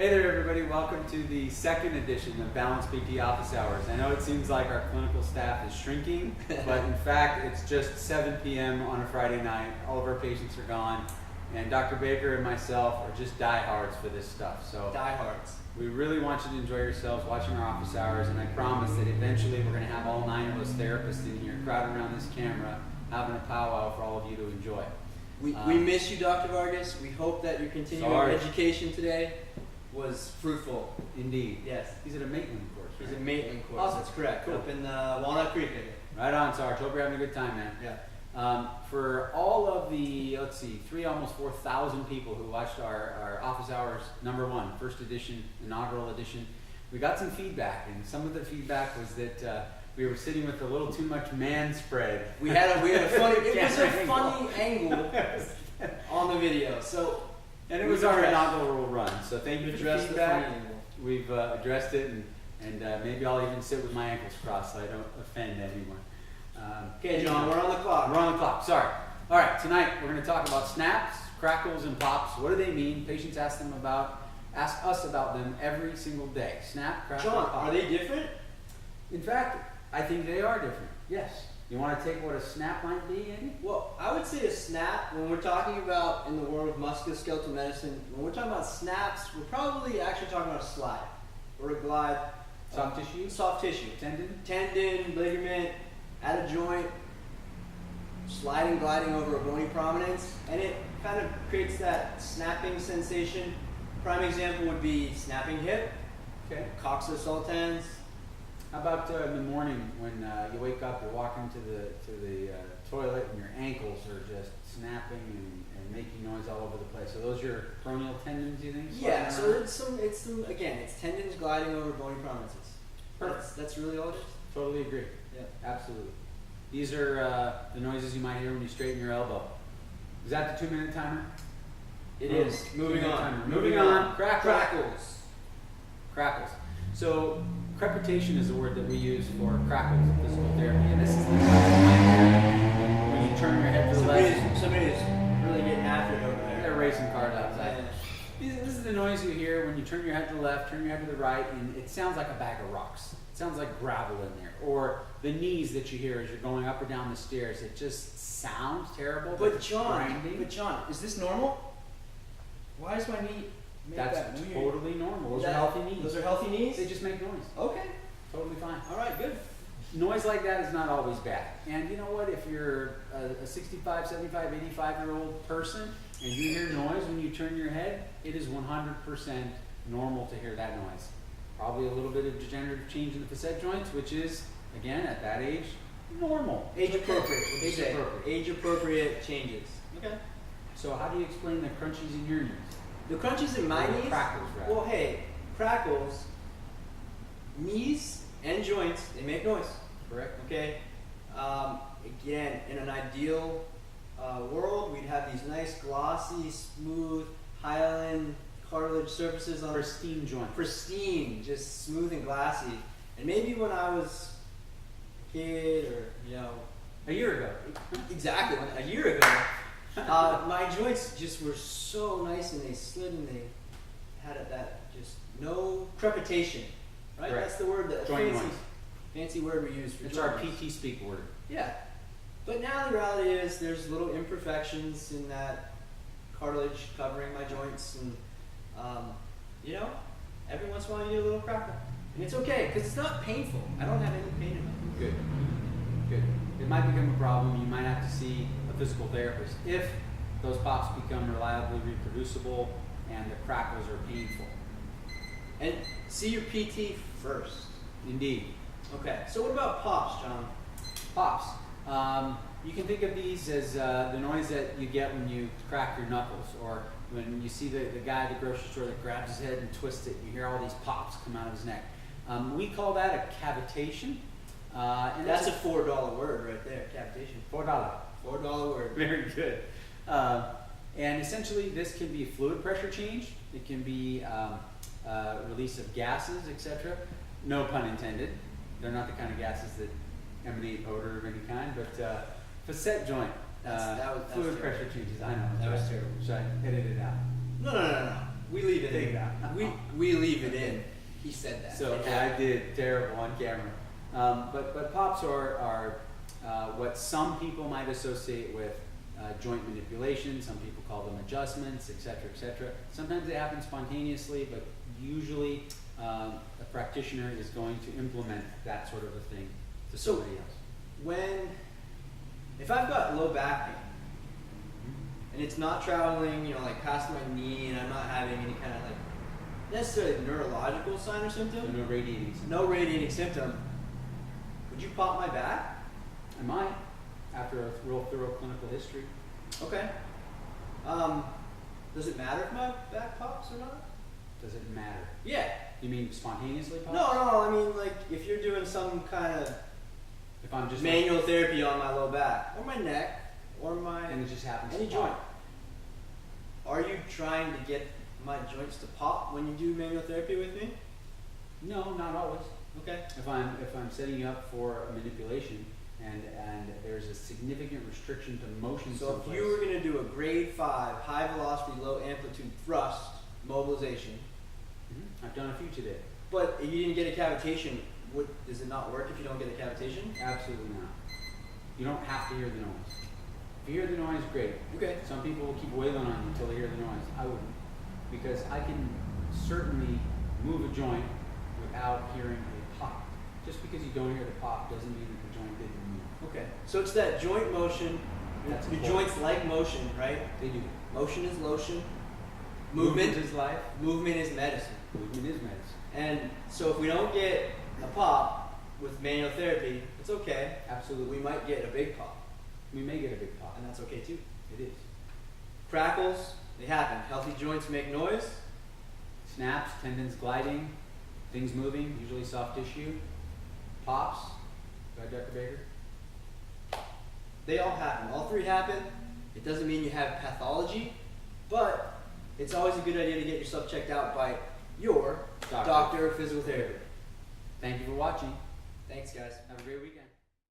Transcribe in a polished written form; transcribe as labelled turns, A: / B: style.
A: Hey there everybody, welcome to the second edition of Balance BPT Office Hours. I know it seems like our clinical staff is shrinking, but in fact it's just 7 p.m. on a Friday night. All of our patients are gone, and Dr. Baker and myself are just diehards for this stuff. So
B: diehards.
A: We really want you to enjoy yourselves watching our office hours, and I promise that eventually we're going to have all 9 of us therapists in here crowding around this camera, having a powwow for all of you to enjoy.
B: We miss you, Dr. Vargas. We hope that your continuing education today was fruitful.
A: Indeed.
B: Yes.
A: He's at a Maitland course.
B: He's at Maitland course.
A: Awesome.
B: That's correct.
A: Cool.
B: Up in Walnut Creek.
A: Right on, Sarge. Hope you're having a good time, man.
B: Yeah.
A: For all of the, almost 4,000 people who watched our Office Hours #1, first edition, inaugural edition, we got some feedback, and some of the feedback was that we were sitting with a little too much man spread.
B: We had a funny, it was a funny angle on the video. So.
A: And it was our inaugural run, so thank you for the feedback.
B: We've
A: addressed it, and maybe I'll even sit with my ankles crossed so I don't offend anyone.
B: Okay, John, we're on the clock.
A: We're on the clock, sorry. All right, tonight we're going to talk about snaps, crackles, and pops. What do they mean? Patients ask us about them every single day. Snap, crackle,
B: John,
A: pop.
B: are they different?
A: In fact, I think they are different, yes. You want to take what a snap might be, Andy?
B: Well, I would say a snap, when we're talking about in the world of musculoskeletal medicine, when we're talking about snaps, we're probably actually talking about a slide or a glide.
A: Soft tissue?
B: Soft tissue. Tendon, ligament, at a joint, sliding, gliding over a bony prominence, and it kind of creates that snapping sensation. Prime example would be snapping hip,
A: okay.
B: coxosaltans.
A: How about in the morning when you wake up, you're walking to the toilet, and your ankles are just snapping and making noise all over the place? So those are your peroneal tendons, you think?
B: Yeah. So it's tendons gliding over bony prominences. Perfect. That's really all it is.
A: Totally agree.
B: Yeah.
A: Absolutely. These are the noises you might hear when you straighten your elbow. Is that the 2-minute timer?
B: It is. Moving on.
A: Moving on.
B: Crackles.
A: Crackles. So crepitation is the word that we use for crackles in physical therapy, and this is the when you turn your head to the left.
B: Somebody's really getting after it over there.
A: They're racing cars outside. This is the noise you hear when you turn your head to the left, turn your head to the right, and it sounds like a bag of rocks. It sounds like gravel in there. Or the knees that you hear as you're going up or down the stairs. It just sounds terrible.
B: But John, is this normal? Why is my knee make
A: That's
B: that weird?
A: Totally normal. Those are healthy knees.
B: Those are healthy knees?
A: They just make noise.
B: Okay.
A: Totally fine.
B: All right, good.
A: Noise like that is not always bad. And you know what? If you're a 65, 75, 85-year-old person and you hear noise when you turn your head, it is 100% normal to hear that noise. Probably a little bit of degenerative change in the facet joints, which is, again, at that age, normal.
B: Age appropriate. Age appropriate changes. Okay.
A: So how do you explain the crunchies in your knees?
B: The crunchies in my knees?
A: Crackles, rather.
B: Well, hey, crackles, knees and joints, they make noise.
A: Correct.
B: Okay. Again, in an ideal world, we'd have these nice, glossy, smooth, hyaline cartilage surfaces on
A: pristine joint.
B: Pristine, just smooth and glassy. And maybe when I was a kid, or
A: a year ago.
B: Exactly, a year ago, my joints just were so nice and they slid and they had that just no crepitation. Right?
A: Correct.
B: That's the word, that fancy word we use for
A: it's
B: joints.
A: our PT speak word.
B: Yeah. But now the reality is there's little imperfections in that cartilage covering my joints, and every once in a while you get a little crackle. And it's okay, because it's not painful. I don't have any pain in it.
A: Good. Good. It might become a problem. You might have to see a physical therapist if those pops become reliably reproducible and the crackles are painful.
B: And see your PT first.
A: Indeed.
B: Okay, so what about pops, John?
A: Pops. You can think of these as the noise that you get when you crack your knuckles, or when you see the guy at the grocery store that grabs his head and twists it. You hear all these pops come out of his neck. We call that a cavitation. And
B: that's a $4 word right there, cavitation. $4 word.
A: Very good. And essentially this can be fluid pressure change. It can be release of gases, etc. No pun intended. They're not the kind of gases that emanate odor of any kind, but facet joint. Fluid pressure changes. I know.
B: That was terrible.
A: Should I edit it out?
B: No. We leave it
A: Take
B: in.
A: that.
B: We leave it in. He said that.
A: So
B: It
A: yeah, I
B: happened.
A: did terrible on camera. But pops are what some people might associate with joint manipulation. Some people call them adjustments, etc., etc. Sometimes they happen spontaneously, but usually a practitioner is going to implement that sort of a thing to
B: So-
A: somebody else.
B: If I've got low back pain and it's not traveling, like past my knee, and I'm not having any kind of like necessarily neurological sign or symptom,
A: No radiating symptoms.
B: no radiating symptom, would you pop my back?
A: I might, after a real thorough clinical history.
B: Okay. Does it matter if my back pops or not?
A: Does it matter?
B: Yeah.
A: You mean spontaneously pop?
B: No, I mean like if you're doing some kind of
A: If I'm just
B: manual therapy on my low back or my neck or
A: and it just happens
B: any
A: to
B: joint.
A: pop.
B: Are you trying to get my joints to pop when you do manual therapy with me?
A: No, not always.
B: Okay.
A: If I'm setting you up for a manipulation and there's a significant restriction to motion
B: So
A: someplace,
B: if you were going to do a grade 5 high velocity low amplitude thrust mobilization,
A: I've done a few today.
B: but if you didn't get a cavitation, does it not work if you don't get a cavitation?
A: Absolutely not. You don't have to hear the noise. If you hear the noise, great.
B: Okay.
A: Some people will keep wailing on you until they hear the noise. I wouldn't, because I can certainly move a joint without hearing a pop. Just because you don't hear the pop doesn't mean that the joint didn't move.
B: Okay. So it's that joint motion.
A: That's
B: Your
A: important.
B: joints like motion, right?
A: They do.
B: Motion is lotion.
A: Movement is life.
B: Movement is medicine.
A: Movement is medicine.
B: And so if we don't get a pop with manual therapy, it's okay.
A: Absolutely.
B: We might get a big pop,
A: We may get a big pop.
B: and that's okay too.
A: It is.
B: Crackles, they happen. Healthy joints make noise.
A: Snaps, tendons gliding, things moving, usually soft tissue. Pops. Go ahead, Dr. Baker.
B: They all happen. All three happen. It doesn't mean you have pathology, but it's always a good idea to get yourself checked out by your doctor of physical therapy.
A: Thank you for watching.
B: Thanks, guys.
A: Have a great weekend.